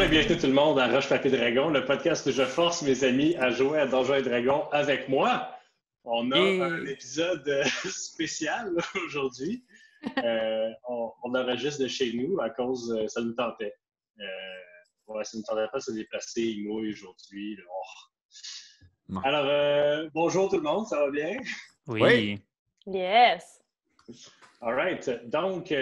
et bienvenue tout le monde à Roche Papier Dragon, le podcast où je force mes amis à jouer à Donjons et Dragons avec moi. On a un épisode spécial aujourd'hui. On enregistre de chez nous à cause ça nous tentait. Ça nous tentait pas de se déplacer, il mouille aujourd'hui. Oh. Alors, bonjour tout le monde, ça va bien? Oui. Yes. All right. Donc,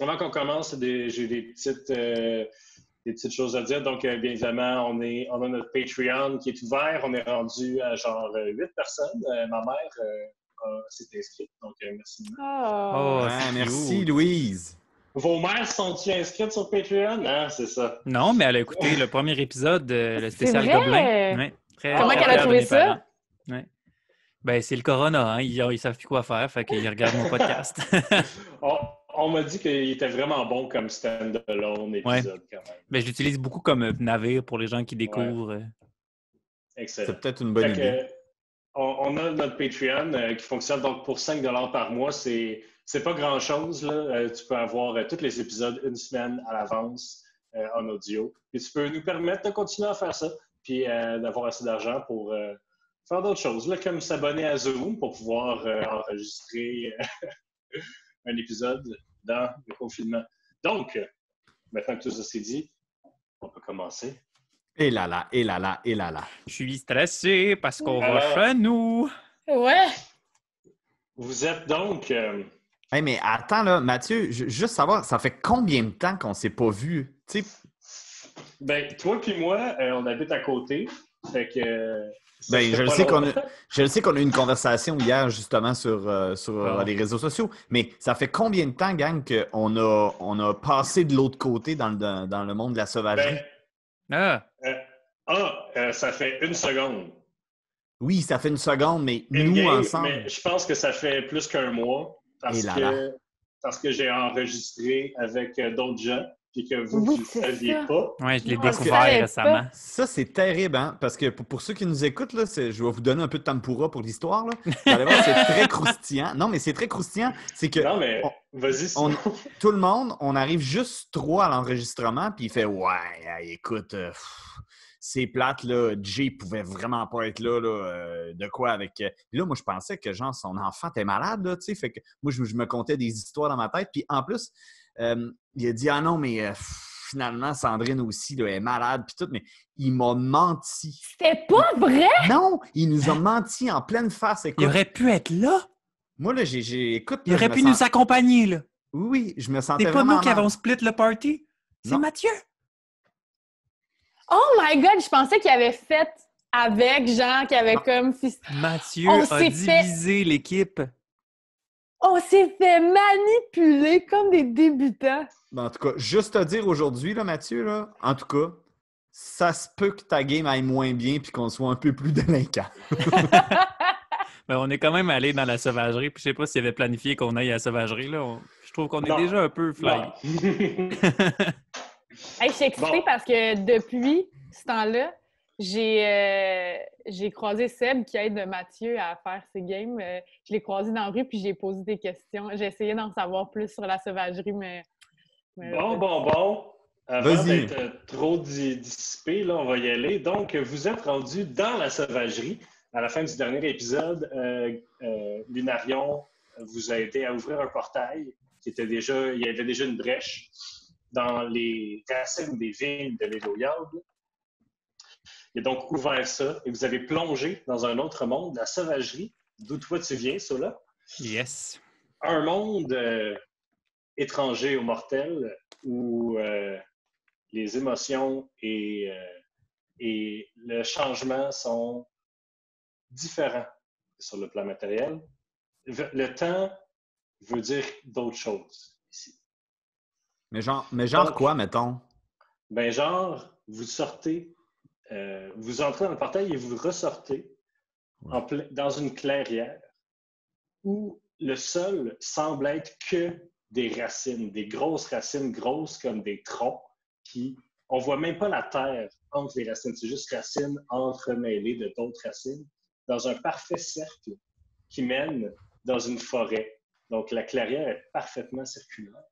avant qu'on commence, j'ai des petites choses à dire. Donc, bien évidemment, on a notre Patreon qui est ouvert. On est rendu à genre 8 personnes. Ma mère s'est inscrite. Donc, merci. Merci, Louise. Vos mères sont-ils inscrites sur Patreon? Ah, c'est ça. Non, mais elle a écouté le premier épisode, le spécial C'est vrai? Gobelin. Ouais, Comment elle a trouvé ça? Ouais. Ben, c'est le corona, hein. Ils savent plus quoi faire, fait qu'ils regardent mon podcast. On m'a dit qu'il était vraiment bon comme stand-alone épisode, quand même. Ben, je l'utilise beaucoup comme navire pour les gens qui découvrent. Ouais. Excellent. C'est peut-être une bonne idée. On a notre Patreon qui fonctionne donc pour 5 $ par mois. C'est pas grand-chose, là. Tu peux avoir tous les épisodes une semaine à l'avance en audio. Puis tu peux nous permettre de continuer à faire ça, puis d'avoir assez d'argent pour faire d'autres choses, là, comme s'abonner à Zoom pour pouvoir enregistrer un épisode dans le confinement. Donc, maintenant que tout ça s'est dit, on peut commencer. Et là là. Je suis stressé parce qu'on va chez nous. Ouais. Vous êtes donc... Hey, mais attends, là, Mathieu, juste savoir, ça fait combien de temps qu'on s'est pas vus? Ben, toi puis moi, on habite à côté. Fait que... je le sais qu'on a eu une conversation hier, justement, sur les réseaux sociaux. Mais ça fait combien de temps, gang, qu'on a passé de l'autre côté dans le monde de la sauvagerie? Ça fait une seconde. Oui, ça fait une seconde, mais nous, ensemble... Mais je pense que ça fait plus qu'un mois. Parce que j'ai enregistré avec d'autres gens. Puis que vous ne saviez pas. Oui, je l'ai découvert récemment. Ça, c'est terrible, hein? Parce que pour ceux qui nous écoutent, là, je vais vous donner un peu de tempura pour l'histoire. Là. Vous allez voir, c'est très croustillant. Non, mais c'est très croustillant. C'est que vas-y. Tout le monde, on arrive juste 3 à l'enregistrement, puis il fait « Ouais, écoute, c'est plate, là. Jay pouvait vraiment pas être là, de quoi avec... » Là, moi, je pensais que, genre, son enfant était malade, là, tu sais. Fait que moi, je me contais des histoires dans ma tête. Puis en plus... il a dit « Ah non, mais finalement, Sandrine aussi là, est malade. » Puis tout, mais il m'a menti. C'est pas vrai? Non, il nous a menti en pleine face. Écoute, il aurait pu être là. Moi, là, écoute... Il aurait pu nous accompagner, là. Oui, je me sentais vraiment... C'est pas nous qui avons split le party. C'est non. Mathieu. Oh my God, je pensais qu'il avait fait avec Jean, qui avait comme... Mathieu a divisé l'équipe. On s'est fait manipuler comme des débutants. En tout cas, juste te dire aujourd'hui, là, Mathieu, là, en tout cas, ça se peut que ta game aille moins bien puis qu'on soit un peu plus délinquant. Ben, on est quand même allé dans la sauvagerie. Puis je sais pas s'il avait planifié qu'on aille à la sauvagerie. Là. Je trouve qu'on est déjà un peu fly. Hey, je suis excitée parce que depuis ce temps-là, j'ai croisé Seb qui aide Mathieu à faire ses games. Je l'ai croisé dans la rue puis j'ai posé des questions. J'ai essayé d'en savoir plus sur la sauvagerie, mais Bon. Avant d'être trop dissipé, là, on va y aller. Donc, vous êtes rendu dans la sauvagerie. À la fin du dernier épisode, Lunarion vous a aidé à ouvrir un portail il y avait déjà une brèche dans les racines des vignes de l'Éloyade. Il a donc ouvert ça et vous avez plongé dans un autre monde, la sauvagerie, d'où toi tu viens, Sola. Yes. Un monde étranger aux mortels où les émotions et le changement sont différents sur le plan matériel. Le temps veut dire d'autres choses ici. Mais genre quoi, mettons? Ben genre, vous sortez, vous entrez dans le portail et vous ressortez dans une clairière où le sol semble être que des racines, des grosses racines, grosses comme des troncs, on voit même pas la terre entre les racines, c'est juste racines entremêlées de d'autres racines, dans un parfait cercle qui mène dans une forêt. Donc, la clairière est parfaitement circulaire.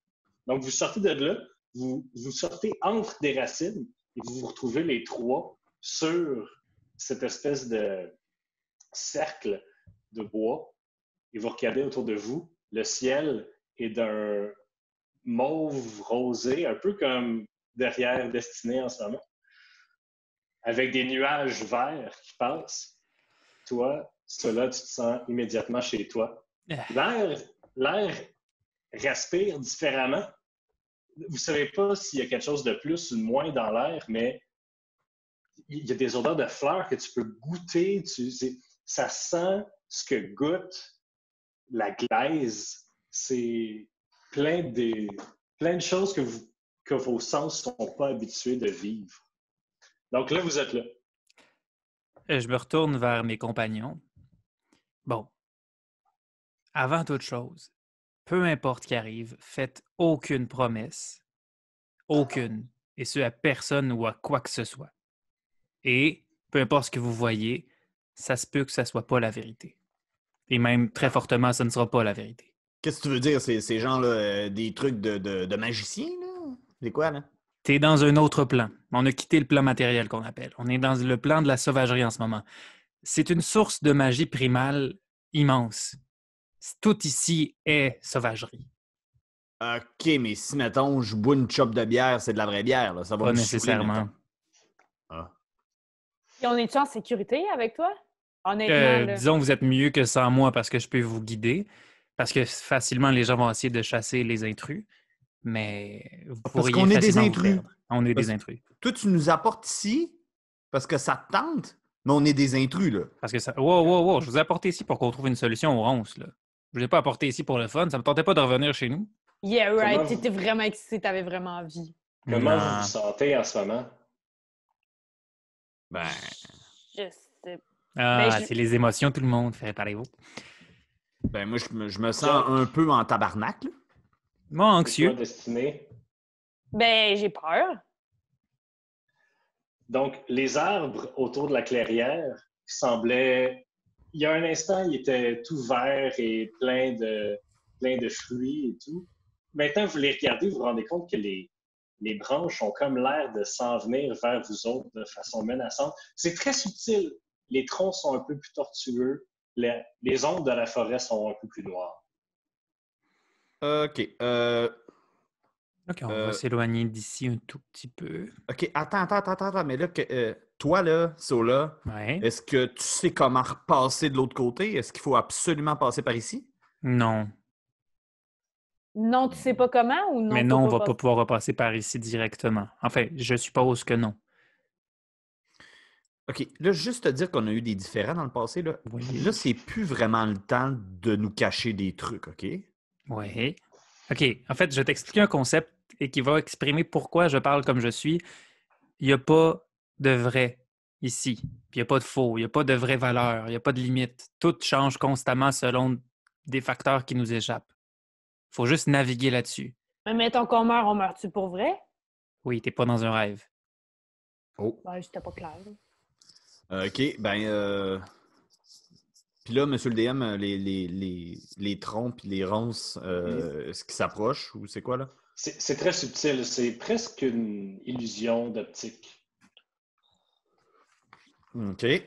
Donc, vous sortez de là, vous sortez entre des racines et vous vous retrouvez les trois sur cette espèce de cercle de bois et vous regardez autour de vous. Le ciel est d'un mauve rosé, un peu comme derrière Destinée en ce moment, avec des nuages verts qui passent. Toi, cela, tu te sens immédiatement chez toi. L'air respire différemment. Vous ne savez pas s'il y a quelque chose de plus ou de moins dans l'air, mais il y a des odeurs de fleurs que tu peux goûter. Ça sent ce que goûte la glaise. C'est plein de choses que vos sens ne sont pas habitués de vivre. Donc là, vous êtes là. Je me retourne vers mes compagnons. Bon, avant toute chose, peu importe qui arrive, faites aucune promesse. Aucune. Et ce, à personne ou à quoi que ce soit. Et peu importe ce que vous voyez, ça se peut que ça ne soit pas la vérité. Et même très fortement, ça ne sera pas la vérité. Qu'est-ce que tu veux dire? Ces gens-là, des trucs de magiciens, là? C'est quoi, là? T'es dans un autre plan. On a quitté le plan matériel qu'on appelle. On est dans le plan de la sauvagerie en ce moment. C'est une source de magie primale immense. Tout ici est sauvagerie. OK, mais si, mettons, je bois une chope de bière, c'est de la vraie bière, là. Ça va Pas me nécessairement. saouler, mettons. Ah. Et on est-tu en sécurité avec toi? Honnêtement, là. Disons que vous êtes mieux que sans moi parce que je peux vous guider. Parce que facilement, les gens vont essayer de chasser les intrus. Mais vous Parce pourriez qu'on est des facilement vous intrus. perdre. On est des intrus. Toi, tu nous apportes ici parce que ça te tente, mais on est des intrus, là. Parce que ça. Wow. Je vous ai apporté ici pour qu'on trouve une solution aux ronces, là. Je ne l'ai pas apporté ici pour le fun. Ça ne me tentait pas de revenir chez nous. Yeah, right. Comment T'étais vraiment excité, t'avais vraiment envie. Comment vous Non. vous sentez en ce moment? Ben, Je sais. Ah, Ben, je- c'est les émotions, tout le monde. Préparez-vous. moi, je me sens un peu en tabarnak, là. Moi, C'est toi, anxieux. Destinée? Ben, j'ai peur. Donc, les arbres autour de la clairière semblaient... Il y a un instant, ils étaient tout verts et plein de fruits et tout. Maintenant, vous les regardez, vous vous rendez compte que les branches ont comme l'air de s'en venir vers vous autres de façon menaçante. C'est très subtil. Les troncs sont un peu plus tortueux. Les ombres de la forêt sont un peu plus noires. OK. OK, on va s'éloigner d'ici un tout petit peu. OK, attends. Mais là, toi, là, Sola, Ouais. est-ce que tu sais comment repasser de l'autre côté? Est-ce qu'il faut absolument passer par ici? Non. Non, tu sais pas comment ou non? Mais t'as non, on va pas- pas pouvoir repasser par ici directement. Enfin, je suppose que non. OK, là, juste te dire qu'on a eu des différends dans le passé, là. Oui. Là, c'est plus vraiment le temps de nous cacher des trucs, OK? Oui. OK. En fait, je vais t'expliquer un concept et qui va exprimer pourquoi je parle comme je suis. Il n'y a pas de vrai ici. Puis il n'y a pas de faux. Il n'y a pas de vraie valeur. Il n'y a pas de limite. Tout change constamment selon des facteurs qui nous échappent. Il faut juste naviguer là-dessus. Mais mettons qu'on meurt, on meurt-tu pour vrai? Oui, t'es pas dans un rêve. Oh. Ben, j'étais pas clair. OK, ben... Puis là, monsieur le DM, les troncs et les ronces, est-ce qu'ils s'approchent ou c'est quoi, là? C'est très subtil. C'est presque une illusion d'optique. OK. Tu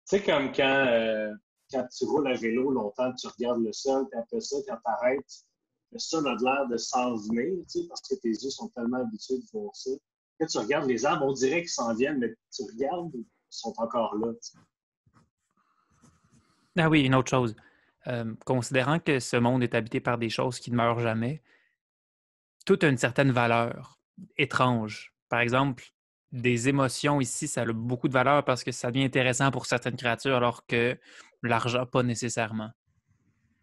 sais, comme quand tu roules à vélo longtemps, tu regardes le sol, puis après ça, quand tu arrêtes, le sol a l'air de s'en venir, tu sais, parce que tes yeux sont tellement habitués de voir ça. Quand tu regardes les arbres, on dirait qu'ils s'en viennent, mais tu regardes, ils sont encore là. Tu sais. Ah oui, une autre chose. Considérant que ce monde est habité par des choses qui ne meurent jamais, tout a une certaine valeur étrange. Par exemple, des émotions ici, ça a beaucoup de valeur parce que ça devient intéressant pour certaines créatures, alors que l'argent, pas nécessairement.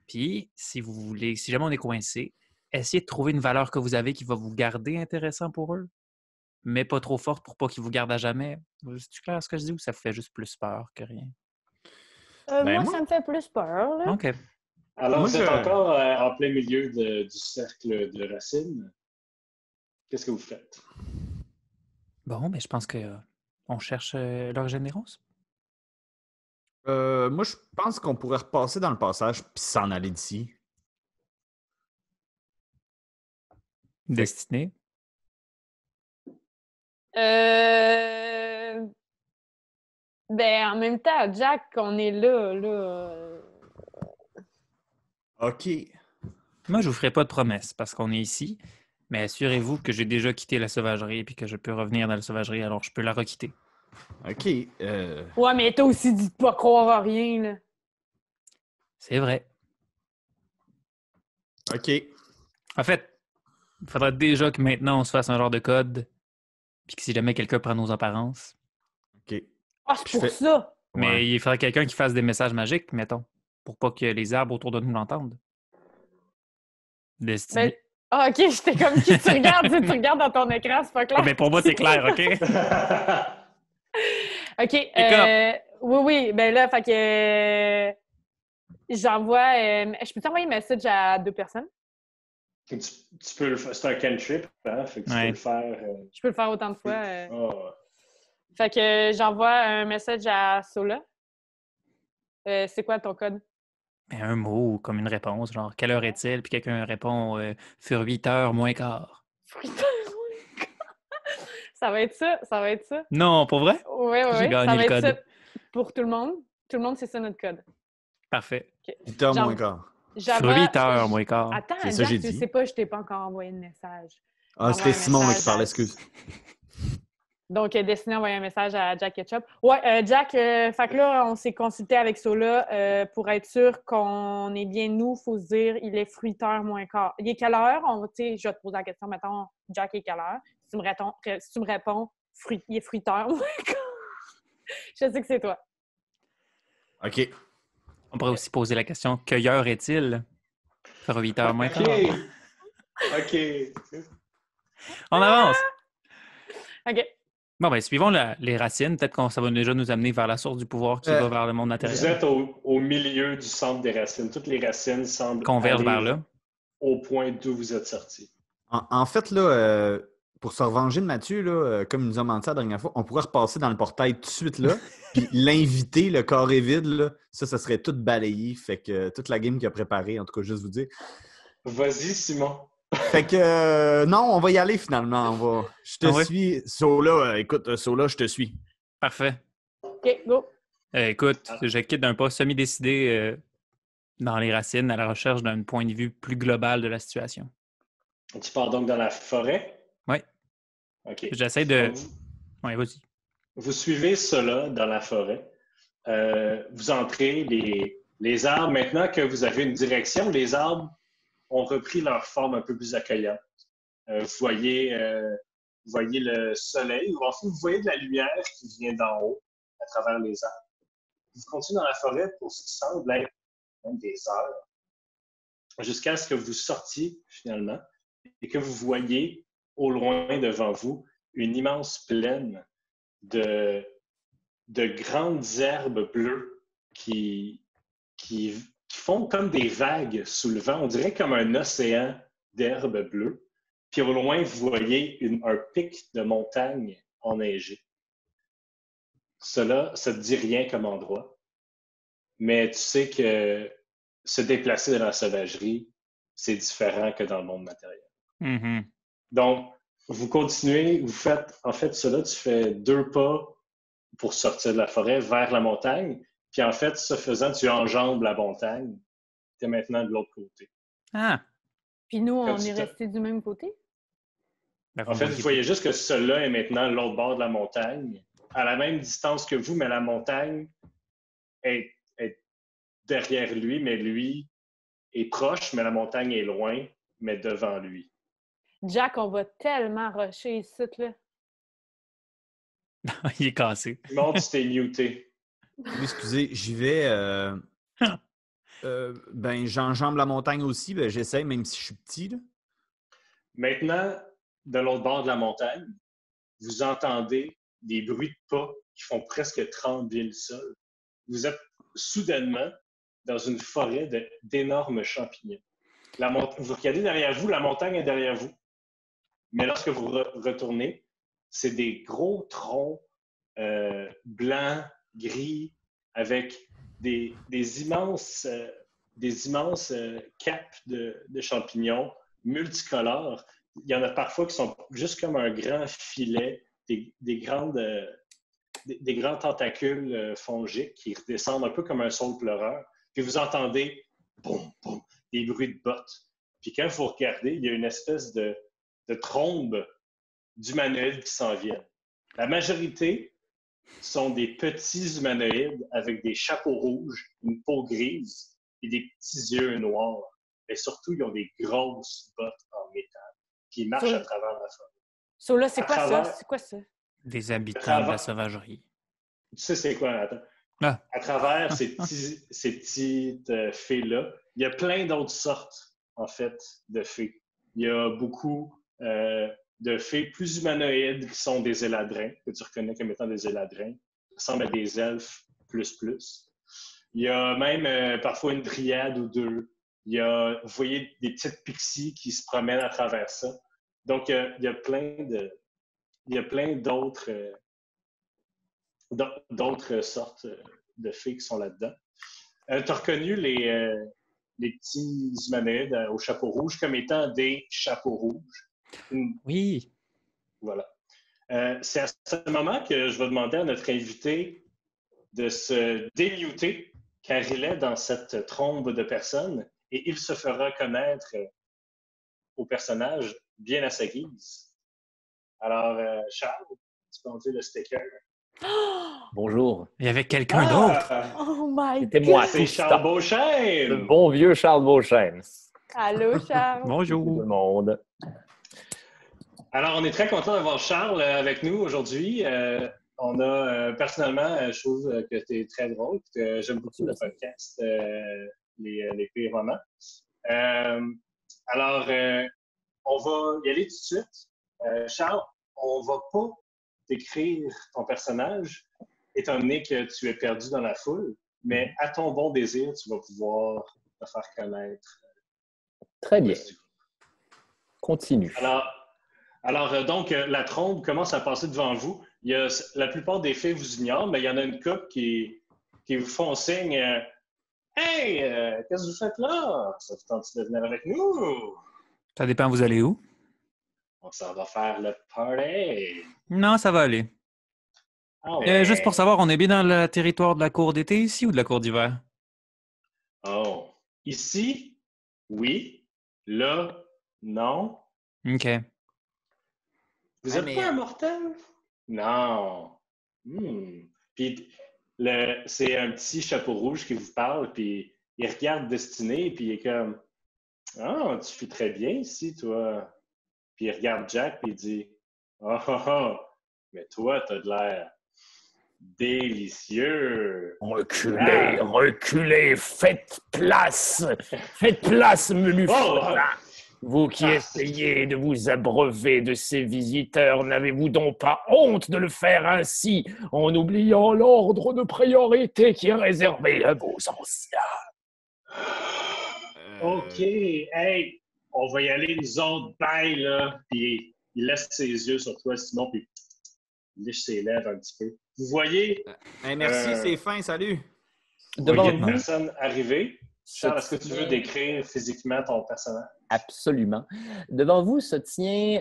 Puis, si jamais on est coincé, essayez de trouver une valeur que vous avez qui va vous garder intéressant pour eux, mais pas trop forte pour pas qu'ils vous gardent à jamais. C'est-tu clair ce que je dis ou ça vous fait juste plus peur que rien? Moi, moi- ça me fait plus peur, là. OK. Alors, Moi, vous êtes je- encore en plein milieu du cercle de racines. Qu'est-ce que vous faites? Bon, mais je pense que on cherche l'origine des ronces. Moi, je pense qu'on pourrait repasser dans le passage puis s'en aller d'ici. Destinée. Ben, en même temps, Jack, on est là. OK. Moi, je vous ferai pas de promesses parce qu'on est ici, mais assurez-vous que j'ai déjà quitté la sauvagerie et que je peux revenir dans la sauvagerie, alors je peux la requitter. OK. Ouais, mais toi aussi, dis pas croire à rien, là. C'est vrai. OK. En fait, il faudrait déjà que maintenant on se fasse un genre de code, puis que si jamais quelqu'un prend nos apparences. OK. Ah, c'est Je pour fais- ça! Mais Ouais. il faudrait quelqu'un qui fasse des messages magiques, mettons, pour pas que les arbres autour de nous l'entendent. Ben, Destinée. ah, OK, j'étais comme qui tu regardes, tu regardes dans ton écran, c'est pas clair. Ah, ben pour moi, c'est clair, OK? OK, up. oui, ben là, fait que j'envoie... je peux t'envoyer un message à 2 personnes? Tu peux le faire. C'est un cantrip, hein? Fait que tu peux Ouais. le faire. Je peux le faire autant de fois. Ah, Fait que j'envoie un message à Sola. C'est quoi ton code? Ben, un mot comme une réponse, genre quelle heure est-il? Puis quelqu'un répond sur 8h moins quart. Ça va être ça, ça va être ça. Non, pour vrai? Oui, J'ai ça gagné va le être code. ça pour tout le monde. Tout le monde, c'est ça notre code. Parfait. 8h J'en- moins quart. Sur J'envoie- 8h moins quart. Attends, C'est ça, Jack, j'ai tu dit. sais pas, je t'ai pas encore envoyé de message. Ah, J'envoie c'était un Simon là, message qui parlait, à- excuse. Donc, Destiné a envoyé un message à Jack Ketchup. Ouais, Jack, fait que là, on s'est consulté avec Sola pour être sûr qu'on est bien nous. Il faut se dire, il est fruiteur moins quart. Il est quelle heure? Je vais te poser la question, mettons, Jack est quelle heure? Si tu me réponds il est fruiteur moins quart. Je sais que c'est toi. OK. On pourrait aussi poser la question cueilleur est-il? Sur 8h moins quart. OK. On avance. OK. Bon, ben, suivons les racines. Peut-être que ça va déjà nous amener vers la source du pouvoir qui va vers le monde matériel. Vous êtes au milieu du centre des racines. Toutes les racines semblent Converge aller vers là. au point d'où vous êtes sortis. En fait, là, pour se revenger de Mathieu, là, comme il nous a menti la dernière fois, on pourrait repasser dans le portail tout de suite là, puis l'inviter, le carré vide, là, ça serait tout balayé. Fait que toute la game qu'il a préparée, en tout cas, juste vous dire. Vas-y, Simon. Fait que non, on va y aller finalement. Je te Ah ouais? suis. Sola, écoute, Sola, je te suis. Parfait. OK, go. Écoute, je quitte d'un pas semi-décidé dans les racines à la recherche d'un point de vue plus global de la situation. Tu pars donc dans la forêt? Oui. OK. J'essaie de... Donc, Oui, vas-y. vous suivez cela dans la forêt. Vous entrez, les arbres, maintenant que vous avez une direction, les arbres ont repris leur forme un peu plus accueillante. Vous voyez le soleil, ou en fait, vous voyez de la lumière qui vient d'en haut à travers les arbres. Vous continuez dans la forêt pour ce qui semble être même des heures, jusqu'à ce que vous sortiez finalement et que vous voyez au loin devant vous une immense plaine de grandes herbes bleues qui font comme des vagues sous le vent. On dirait comme un océan d'herbes bleues. Puis au loin, vous voyez un pic de montagne enneigé. Cela, ça ne te dit rien comme endroit, mais tu sais que se déplacer dans la sauvagerie, c'est différent que dans le monde matériel. Mm-hmm. Donc, vous continuez, vous faites, en fait, cela, tu fais 2 pas pour sortir de la forêt vers la montagne. Puis en fait, ce faisant, tu enjambes la montagne. Tu es maintenant de l'autre côté. Ah! Puis nous, on Comme est tu te- restés du même côté? Ben, En fait, vous voyez juste que cela est maintenant l'autre bord de la montagne, à la même distance que vous, mais la montagne est derrière lui, mais lui est proche, mais la montagne est loin, mais devant lui. Jack, on va tellement rusher ici, là. Il est cassé. Simon, tu t'es muté. Oui, excusez, j'y vais. J'enjambe la montagne aussi. Ben, j'essaie, même si je suis petit. Là. Maintenant, de l'autre bord de la montagne, vous entendez des bruits de pas qui font presque trembler le sol. Vous êtes soudainement dans une forêt d'énormes champignons. Vous regardez derrière vous, la montagne est derrière vous. Mais lorsque vous retournez, c'est des gros troncs blancs, gris, avec des immenses capes de champignons multicolores, il y en a parfois qui sont juste comme un grand filet, des grands tentacules fongiques qui redescendent un peu comme un saule pleureur. Puis vous entendez boum, boum, des bruits de bottes. Puis quand vous regardez, il y a une espèce de trombe d'humanoïdes qui s'en viennent. La majorité sont des petits humanoïdes avec des chapeaux rouges, une peau grise et des petits yeux noirs. Et surtout, ils ont des grosses bottes en métal qui marchent à travers la forêt. So là, c'est quoi ça? C'est quoi ça? Des habitants de la sauvagerie. Tu sais c'est quoi, attends? Ah. À travers ces petites fées-là, il y a plein d'autres sortes, en fait, de fées. Il y a beaucoup de fées plus humanoïdes qui sont des éladrins, que tu reconnais comme étant des éladrins, qui ressemblent à des elfes plus. Il y a même parfois une dryade ou deux. Il y a, vous voyez, des petites pixies qui se promènent à travers ça. Donc, il y a plein d'autres sortes de fées qui sont là-dedans. Tu as reconnu les petits humanoïdes au chapeau rouge comme étant des chapeaux rouges. Oui. Voilà. C'est à ce moment que je vais demander à notre invité de se démuter, car il est dans cette trombe de personnes et il se fera connaître au personnage bien à sa guise. Alors, Charles, tu peux enlever le sticker. Bonjour. Il y avait quelqu'un d'autre. Oh my C'était God! moi. C'est Charles Beauchesne! Le bon vieux Charles Beauchesne. Allô, Charles? Tout Bonjour. le monde. Alors, on est très content d'avoir Charles avec nous aujourd'hui. On a, personnellement, je trouve que tu es très drôle. J'aime beaucoup le podcast, les pires moments. Alors, on va y aller tout de suite. Charles, on va pas décrire ton personnage, étant donné que tu es perdu dans la foule, mais à ton bon désir, tu vas pouvoir te faire connaître. Très bien. Continue. Alors, donc, la trombe commence à passer devant vous. La plupart des fées vous ignorent, mais il y en a une couple qui vous font signe Hey, qu'est-ce que vous faites là? Ça vous tente de venir avec nous? Ça dépend, vous allez où? On s'en va faire le party. Non, ça va aller. Ah ouais. Juste pour savoir, on est bien dans le territoire de la cour d'été ici ou de la cour d'hiver? Oh, ici, oui. Là, non. OK. Vous n'êtes pas un mortel? Non. Puis c'est un petit chapeau rouge qui vous parle, puis il regarde Destinée, puis il est comme Ah, tu fais très bien ici, toi. Puis il regarde Jack, puis il dit mais toi, t'as de l'air délicieux. Reculez, reculez, faites place, menu Frotin. Vous qui essayez de vous abreuver de ces visiteurs, n'avez-vous donc pas honte de le faire ainsi, en oubliant l'ordre de priorité qui est réservé à vos anciens? OK, hey, on va y aller, nous autres, bye, là. Puis il laisse ses yeux sur toi, Simon, puis il lèche ses lèvres un petit peu. Vous voyez... merci, c'est fin, salut. Devant une vous, personne arrivée. Charles, est-ce que tu veux décrire physiquement ton personnage? absolument. Devant vous se tient,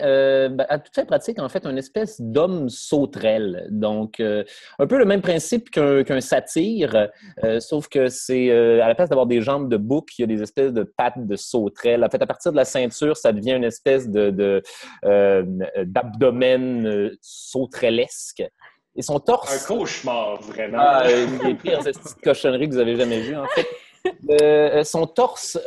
à toute fin pratique, en fait, une espèce d'homme sauterelle. Donc, un peu le même principe qu'un satyre, sauf que c'est, à la place d'avoir des jambes de bouc, il y a des espèces de pattes de sauterelle. En fait, à partir de la ceinture, ça devient une espèce d'abdomen sauterellesque. Et son torse... Un cauchemar, vraiment. Une des pires petites cochonneries que vous avez jamais vues, en fait. Son torse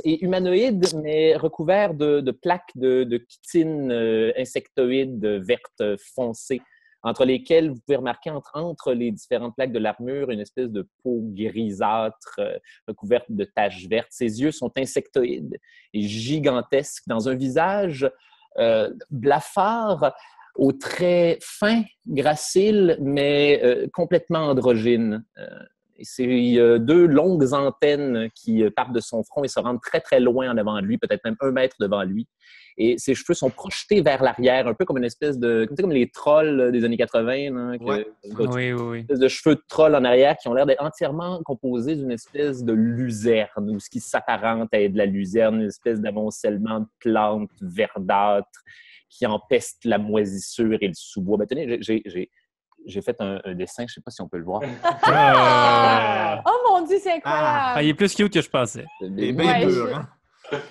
est humanoïde, mais recouvert de plaques de chitine insectoïde verte foncée, entre lesquelles vous pouvez remarquer entre les différentes plaques de l'armure une espèce de peau grisâtre recouverte de taches vertes. Ses yeux sont insectoïdes et gigantesques, dans un visage blafard, aux traits fins, graciles, mais complètement androgynes. C'est deux longues antennes qui partent de son front et se rendent très, très loin en avant de lui, peut-être même 1 mètre devant lui. Et ses cheveux sont projetés vers l'arrière, un peu comme une espèce de... Comme les trolls des années 80. Là, Oui. Une espèce de cheveux de troll en arrière qui ont l'air d'être entièrement composés d'une espèce de luzerne, ou ce qui s'apparente à être de la luzerne, une espèce d'amoncellement de plantes verdâtres qui empestent la moisissure et le sous-bois. Ben, tenez, j'ai fait un dessin, je ne sais pas si on peut le voir. Oh mon Dieu, c'est incroyable! Il est plus cute que je pensais. C'est bien dur, hein?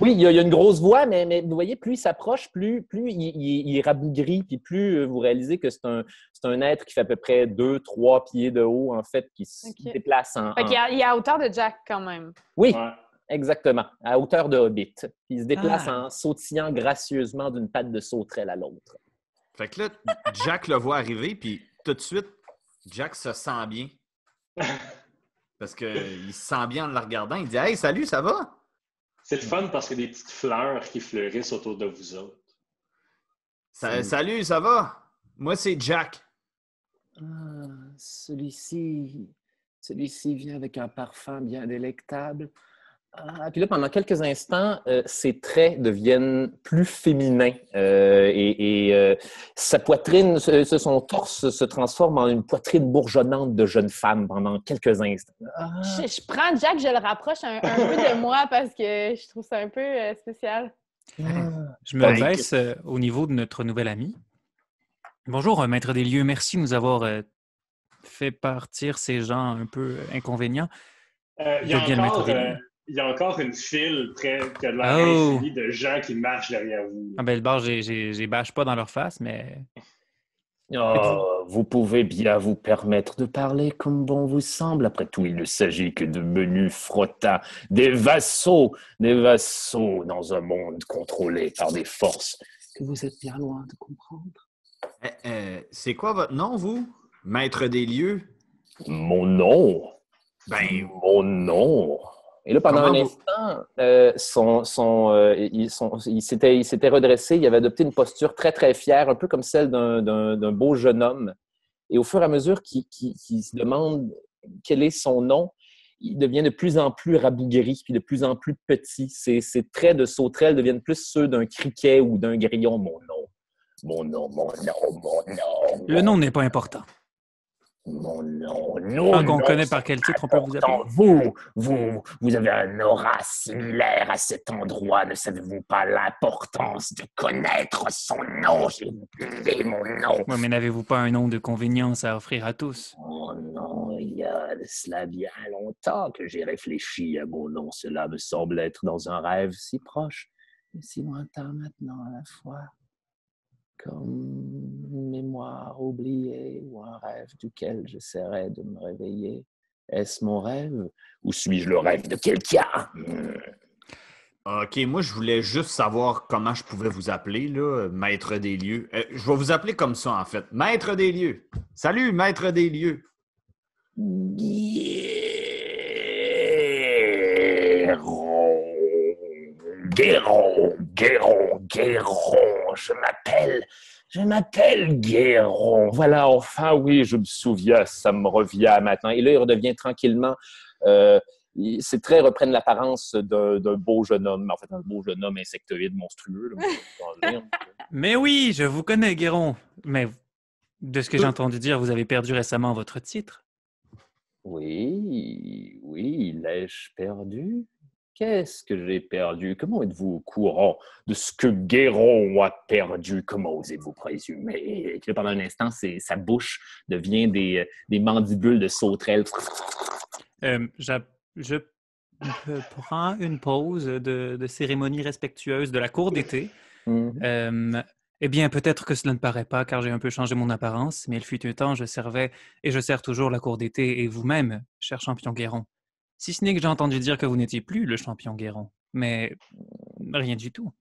Oui, il y a une grosse voix, mais vous voyez, plus il s'approche, plus il est rabougri, puis plus vous réalisez que c'est un être qui fait à peu près 2-3 pieds de haut, en fait, qui se déplace en... Fait qu'il est à hauteur de Jack, quand même. Oui, Ouais. exactement, à hauteur de Hobbit. Puis il se déplace en sautillant gracieusement d'une patte de sauterelle à l'autre. Fait que là, Jack le voit arriver, puis tout de suite, Jack se sent bien. Parce qu'il se sent bien en le regardant. Il dit « Hey, salut, ça va? » C'est le fun parce qu'il y a des petites fleurs qui fleurissent autour de vous autres. Salut, ça va? Moi, c'est Jack. Celui-ci vient avec un parfum bien délectable. Puis là, pendant quelques instants, ses traits deviennent plus féminins et sa poitrine, son torse se transforme en une poitrine bourgeonnante de jeune femme pendant quelques instants. Je prends Jack, je le rapproche un peu de moi parce que je trouve ça un peu spécial. Je me baisse au niveau de notre nouvel ami. Bonjour, maître des lieux. Merci de nous avoir fait partir ces gens un peu inconvénients. Il y a encore une file près de l'air infini de gens qui marchent derrière vous. Le bar, j'ai bâche pas dans leur face, mais... Vous pouvez bien vous permettre de parler comme bon vous semble. Après tout, il ne s'agit que de menus frottins, des vassaux dans un monde contrôlé par des forces que vous êtes bien loin de comprendre. C'est quoi votre nom, vous? Maître des lieux? Mon nom? Mon nom... Et là, pendant un instant, il s'était redressé, il avait adopté une posture très, très fière, un peu comme celle d'un beau jeune homme. Et au fur et à mesure qu'il se demande quel est son nom, il devient de plus en plus rabougri, puis de plus en plus petit. Ses traits de sauterelle deviennent plus ceux d'un criquet ou d'un grillon. Mon nom. Le nom n'est pas important. Mon nom, Tant qu'on connaît par quel titre on peut vous appeler. Vous avez un aura similaire à cet endroit. Ne savez-vous pas l'importance de connaître son nom? J'ai oublié mon nom. Oui, mais n'avez-vous pas un nom de convenience à offrir à tous? Oh non, il y a de cela bien longtemps que j'ai réfléchi à mon nom. Cela me semble être dans un rêve si proche, mais si lointain maintenant à la fois. Comme une mémoire oubliée ou un rêve duquel j'essaierai de me réveiller. Est-ce mon rêve ou suis-je le rêve de quelqu'un? OK, moi, je voulais juste savoir comment je pouvais vous appeler, là, maître des lieux. Je vais vous appeler comme ça, en fait. Maître des lieux. Salut, maître des lieux. Guéron. Je m'appelle Guéron. Voilà, enfin, oui, je me souviens, ça me revient maintenant. Et là, il redevient tranquillement... ses traits reprennent l'apparence d'un beau jeune homme. En fait, un beau jeune homme insectoïde monstrueux. Là, mais oui, je vous connais, Guéron. Mais de ce que j'ai entendu dire, vous avez perdu récemment votre titre. Oui, l'ai-je perdu? Qu'est-ce que j'ai perdu? Comment êtes-vous au courant de ce que Guéron a perdu? Comment osez-vous présumer? Et puis, pendant un instant, sa bouche devient des mandibules de sauterelle. Je prends une pause de cérémonie respectueuse de la cour d'été. Eh bien, peut-être que cela ne paraît pas, car j'ai un peu changé mon apparence, mais il fut un temps, je servais et je sers toujours la cour d'été, et vous-même, cher champion Guéron. Si ce n'est que j'ai entendu dire que vous n'étiez plus le champion Guéron, mais rien du tout.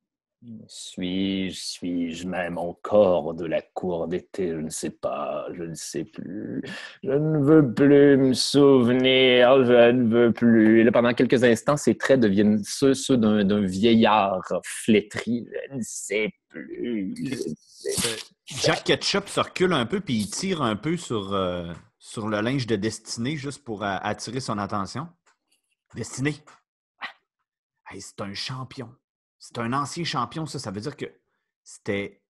Suis-je même encore de la cour d'été? Je ne sais pas, je ne sais plus. Je ne veux plus me souvenir, je ne veux plus. Et là, pendant quelques instants, ses traits deviennent ceux d'un vieillard flétri. Je ne sais plus. Jack Ketchup se recule un peu puis il tire un peu sur sur le linge de Destinée juste pour attirer son attention. Destinée. Hey, c'est un champion. C'est un ancien champion, ça. Ça veut dire que c'était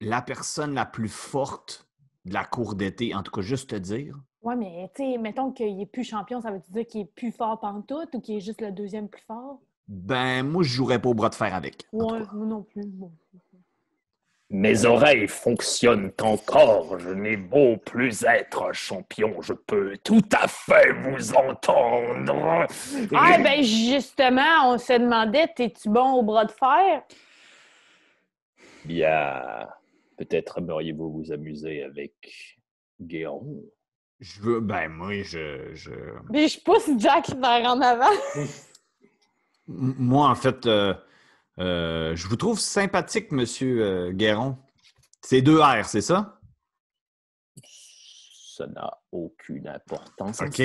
la personne la plus forte de la cour d'été. En tout cas, juste te dire. Ouais, mais tu sais, mettons qu'il n'est plus champion, ça veut dire qu'il est plus fort pantoute ou qu'il est juste le deuxième plus fort? Ben, moi, je jouerais pas au bras de fer avec. Ouais, moi non plus. Bon. Mes oreilles fonctionnent encore. Je n'ai beau plus être un champion, je peux tout à fait vous entendre. Ah, ben justement, on se demandait, t'es-tu bon au bras de fer? Bien, peut-être aimeriez-vous vous amuser avec Guéron. Je veux. Ben, moi, Puis je pousse Jack vers en avant. Moi, en fait, je vous trouve sympathique, Monsieur Guéron. C'est 2 R, c'est ça? Ça n'a aucune importance. OK.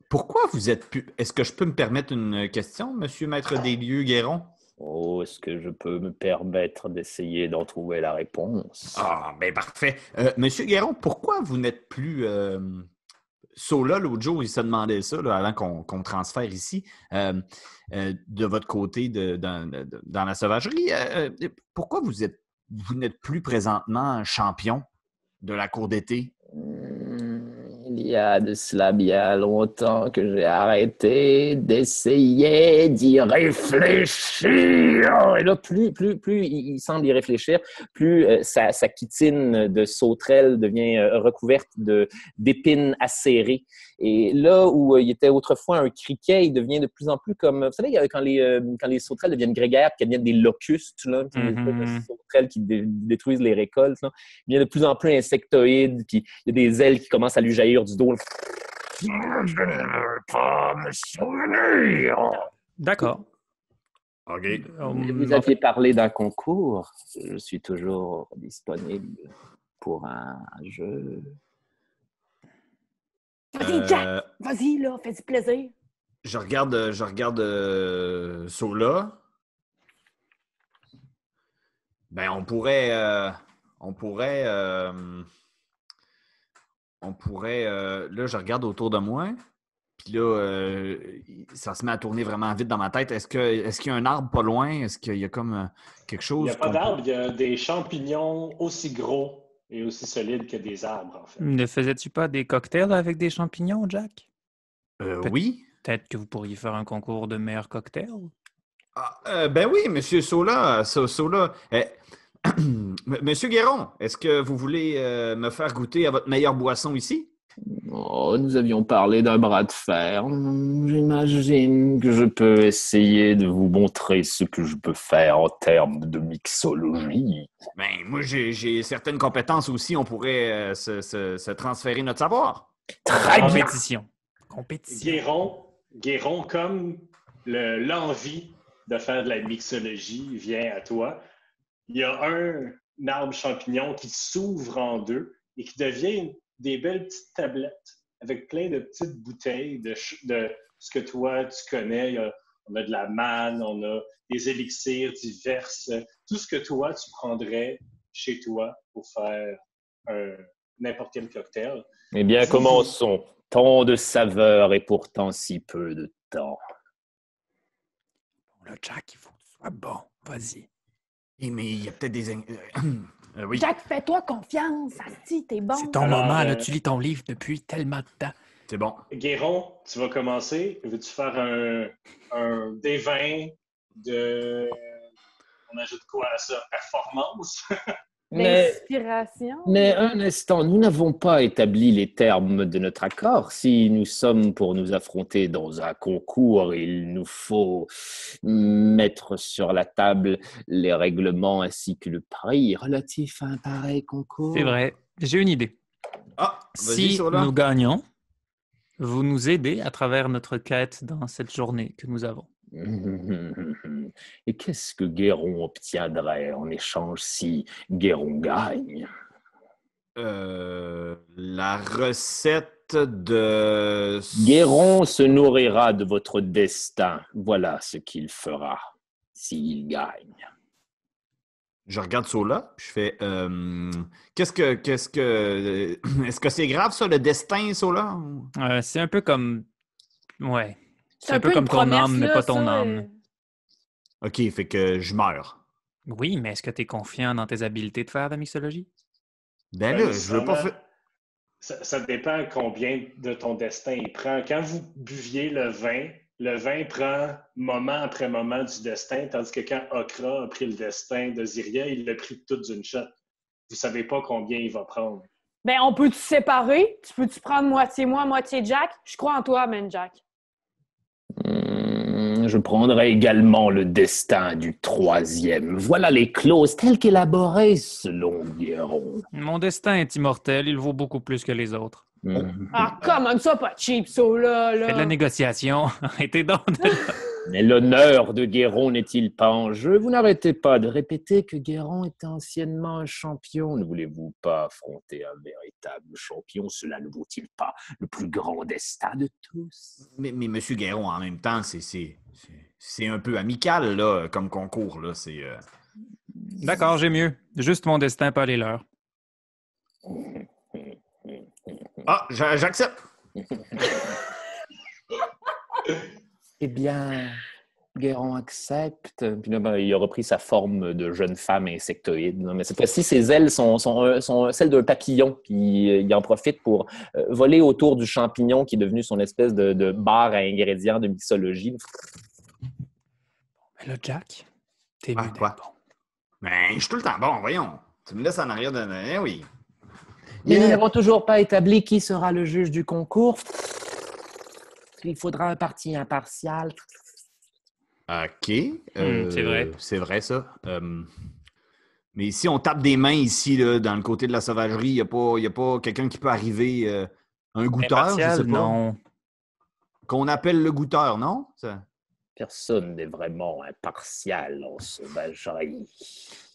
Pourquoi vous êtes plus... Est-ce que je peux me permettre une question, Monsieur Maître des lieux Guéron? Oh, est-ce que je peux me permettre d'essayer d'en trouver la réponse? Ah, ben parfait. Monsieur Guéron, pourquoi vous n'êtes plus... Sola, l'autre jour, il se demandait ça, là, avant qu'on transfère ici, de votre côté dans la sauvagerie. Pourquoi vous n'êtes plus présentement champion de la cour d'été? Il y a de cela bien longtemps que j'ai arrêté d'essayer d'y réfléchir. Et là, plus il semble y réfléchir, plus sa kitine de sauterelle devient recouverte d'épines acérées. Et là où il était autrefois un criquet, il devient de plus en plus comme... Vous savez, quand les sauterelles deviennent grégaires, qu'elles deviennent des locustes, là, des sauterelles qui détruisent les récoltes, là, il devient de plus en plus insectoïde, puis il y a des ailes qui commencent à lui jaillir du dos. Je ne veux pas me souvenir. D'accord. OK. Vous aviez parlé d'un concours. Je suis toujours disponible pour un jeu. Vas-y, Jack! Vas-y, là, fais du plaisir. Je regarde Sola. Ben, on pourrait, là, je regarde autour de moi, puis là, ça se met à tourner vraiment vite dans ma tête. Est-ce qu'il y a un arbre pas loin? Est-ce qu'il y a comme quelque chose? Il n'y a pas d'arbre, il y a des champignons aussi gros et aussi solides que des arbres, en fait. Ne faisais-tu pas des cocktails avec des champignons, Jack? Oui. Peut-être que vous pourriez faire un concours de meilleurs cocktails? Ben oui, Monsieur Sola. Monsieur Guéron, est-ce que vous voulez me faire goûter à votre meilleure boisson ici? Oh, nous avions parlé d'un bras de fer. J'imagine que je peux essayer de vous montrer ce que je peux faire en termes de mixologie. Ben, moi, j'ai certaines compétences aussi. On pourrait se transférer notre savoir. Très bien. Compétition. Guéron, comme l'envie de faire de la mixologie vient à toi, il y a un arbre champignon qui s'ouvre en deux et qui devient des belles petites tablettes avec plein de petites bouteilles de ce que toi, tu connais. On a de la manne, on a des élixirs diverses. Tout ce que toi, tu prendrais chez toi pour faire n'importe quel cocktail. Eh bien, commençons. Tant de saveurs et pourtant si peu de temps. Bon, là, Jack, il faut que tu sois bon. Vas-y. Mais il y a peut-être des... oui. Jack, fais-toi confiance. Asti, t'es bon. C'est ton Alors, moment, là. Tu lis ton livre depuis tellement de temps. C'est bon. Guéron, tu vas commencer. Veux-tu faire un D20 de... On ajoute quoi à ça? Performance? L'inspiration. Mais un instant, nous n'avons pas établi les termes de notre accord. Si nous sommes pour nous affronter dans un concours, il nous faut mettre sur la table les règlements ainsi que le prix relatif à un pareil concours. C'est vrai. J'ai une idée. Ah, vas-y, Si Sola. nous gagnons, vous nous aidez à travers notre quête dans cette journée que nous avons. Et qu'est-ce que Guéron obtiendrait en échange si Guéron gagne? La recette de... Guéron se nourrira de votre destin. Voilà ce qu'il fera s'il gagne. je regarde Sola, puis je fais est-ce que c'est grave ça, le destin, Sola? C'est un peu comme. Ouais. C'est un peu comme une ton promesse, âme, mais là, pas ton ça, âme. OK, fait que je meurs. Oui, mais est-ce que tu es confiant dans tes habiletés de faire de la mixologie? Ben Pas là, je veux pas nécessairement. faire. Ça dépend combien de ton destin il prend. Quand vous buviez le vin prend moment après moment du destin, tandis que quand Okra a pris le destin de Ziria, il l'a pris tout d'une shot. Vous savez pas combien il va prendre. Ben, on peut-tu séparer? Tu peux-tu prendre moitié moi, moitié Jack? Je crois en toi, man, Jack. Je prendrai également le destin du troisième. Voilà les clauses telles qu'élaborées selon Guéron. Mon destin est immortel, il vaut beaucoup plus que les autres. Ah, comment ça, pas cheap, ça, là? Fais de la négociation. Arrêtez donc de... Mais l'honneur de Guéron n'est-il pas en jeu? Vous n'arrêtez pas de répéter que Guéron était anciennement un champion. Ne voulez-vous pas affronter un véritable champion? Cela ne vaut-il pas le plus grand destin de tous? Mais M. Guéron, en même temps, c'est un peu amical, là, comme concours, là. D'accord, j'ai mieux. Juste mon destin, pas les leurs. Ah, j'accepte. Eh bien, Guéron accepte. Puis là, ben, il a repris sa forme de jeune femme insectoïde. Mais cette fois-ci, ses ailes sont celles d'un papillon. Puis il en profite pour voler autour du champignon qui est devenu son espèce de bar à ingrédients de mixologie. Mais là, Jack, t'es Ah, mieux quoi? d'être bon. Ben, je suis tout le temps bon, voyons. Tu me laisses en arrière de... Eh oui. Mais nous n'avons toujours pas établi qui sera le juge du concours. Il faudra un parti impartial. OK. C'est vrai. C'est vrai, ça. Mais si on tape des mains ici, là, dans le côté de la sauvagerie, il n'y a pas quelqu'un qui peut arriver, un goûteur, je Impartial, sais pas. non. Qu'on appelle le goûteur, non? Ça... Personne n'est vraiment impartial en sauvagerie.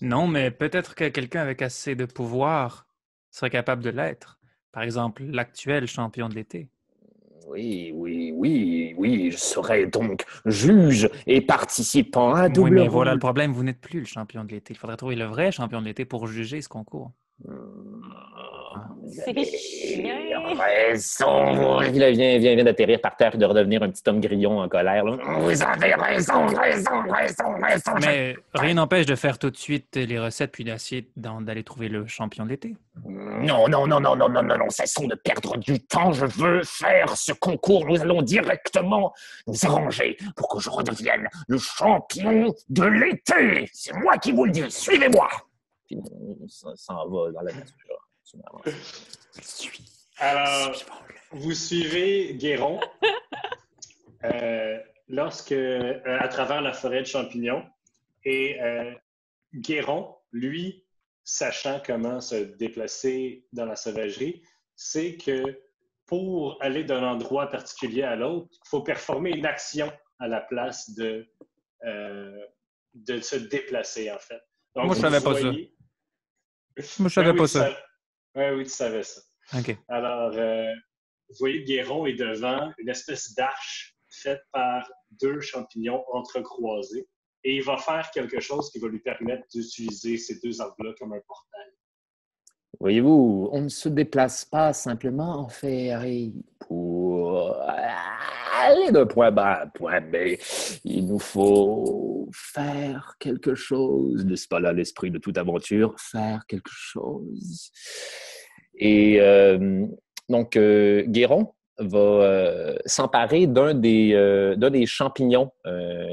Non, mais peut-être que quelqu'un avec assez de pouvoir serait capable de l'être. Par exemple, l'actuel champion de l'été. Oui, je serai donc juge et participant à Oui, double mais rôle. voilà le problème, vous n'êtes plus le champion de l'été. Il faudrait trouver le vrai champion de l'été pour juger ce concours. C'est chiant. Raison. Il vient d'atterrir par terre et de redevenir un petit homme grillon en colère. Là. Vous avez raison. Mais rien n'empêche de faire tout de suite les recettes puis d'essayer d'aller trouver le champion de l'été. Non, cessons de perdre du temps. Je veux faire ce concours. Nous allons directement nous arranger pour que je redevienne le champion de l'été. C'est moi qui vous le dis. Suivez-moi. Puis ça s'en va dans la nature. Alors, vous suivez Guéron à travers la forêt de champignons. Et Guéron, lui, sachant comment se déplacer dans la sauvagerie, sait que pour aller d'un endroit particulier à l'autre, il faut performer une action à la place de se déplacer, en fait. Donc, Moi, je savais pas ça. Moi, je savais pas ça. Oui, tu savais ça. OK. Alors, vous voyez, Guéron est devant une espèce d'arche faite par deux champignons entrecroisés. Et il va faire quelque chose qui va lui permettre d'utiliser ces deux arbres-là comme un portail. Voyez-vous, on ne se déplace pas simplement en féerie pour aller d'un point A à un point B. Il nous faut faire quelque chose. N'est-ce pas là l'esprit de toute aventure? Faire quelque chose. Et donc, Guéron va s'emparer d'un des champignons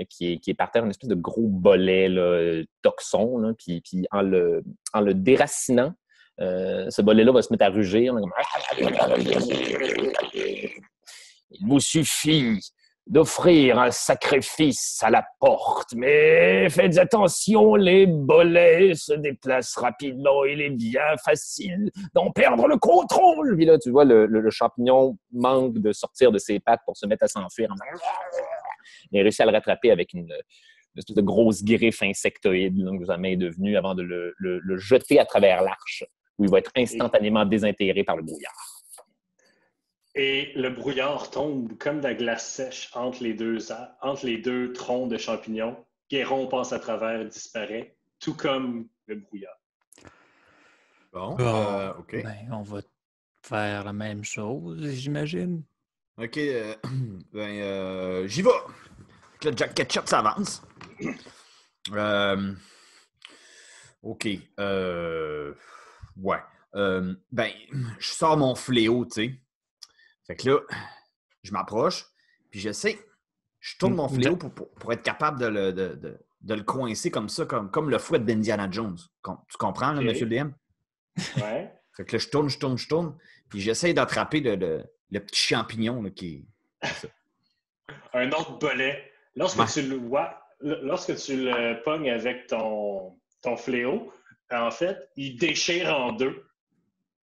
qui est par terre, une espèce de gros bolet là, toxon, là, puis en le déracinant, ce bolet-là va se mettre à rugir. Il vous suffit d'offrir un sacrifice à la porte, mais faites attention, les bolets se déplacent rapidement, il est bien facile d'en perdre le contrôle. Puis là, tu vois, le champignon manque de sortir de ses pattes pour se mettre à s'enfuir. Il a réussi à le rattraper avec une espèce de grosse griffe insectoïde là, que sa main est devenue avant de le jeter à travers l'arche, où il va être instantanément désintégré par le brouillard. Et le brouillard tombe comme de la glace sèche entre les deux troncs de champignons. Guéron passe à travers et disparaît, tout comme le brouillard. Bon, OK. Ben, on va faire la même chose, j'imagine. OK, j'y vais. Le Jack Ketchup s'avance. OK. Ouais. Ben, je sors mon fléau, tu sais. Fait que là, je m'approche, puis j'essaie. Je tourne mon fléau pour être capable de le coincer comme ça, comme le fouet d'Indiana Jones. Tu comprends, là, OK. monsieur le DM? Ouais. Fait que là, je tourne, puis j'essaie d'attraper le petit champignon là, qui est... Un autre bolet. Lorsque tu le pognes avec ton fléau, en fait, il déchire en deux.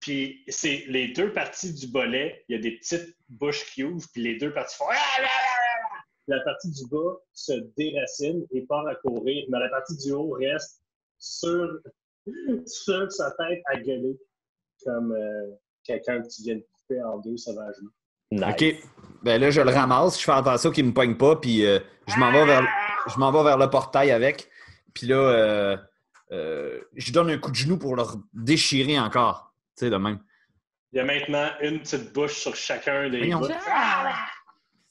Puis c'est les deux parties du bolet, il y a des petites bouches qui ouvrent, puis les deux parties font... La partie du bas se déracine et part à courir, mais la partie du haut reste sur sa tête à gueuler, comme quelqu'un que tu viens de couper en deux sauvagement. Nice. OK. Ben là, je le ramasse, je fais attention qu'il ne me pogne pas, puis je m'en vais vers le portail avec. Puis là, je donne un coup de genou pour le déchirer encore. Tu sais, de même. Il y a maintenant une petite bouche sur chacun des Voyons. bouts.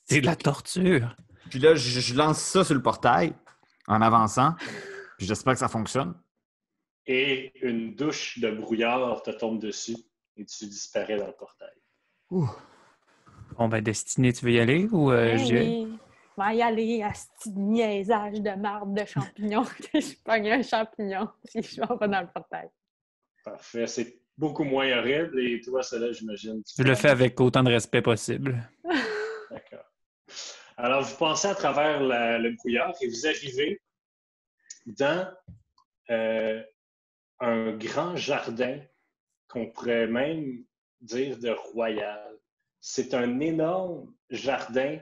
C'est de la torture. Puis là, je lance ça sur le portail en avançant. Puis j'espère que ça fonctionne. Et une douche de brouillard te tombe dessus et tu disparais dans le portail. Ouh. Bon, ben, Destinée, tu veux y aller ou j'y vais? Oui. Va y aller à ce petit niaisage de marde de champignons que je pogne un champignon si je m'en vais dans le portail. Parfait. C'est beaucoup moins horrible. Et toi, celle-là, j'imagine. Je le fais avec autant de respect possible. D'accord. Alors, vous passez à travers le brouillard et vous arrivez dans un grand jardin qu'on pourrait même dire de royal. C'est un énorme jardin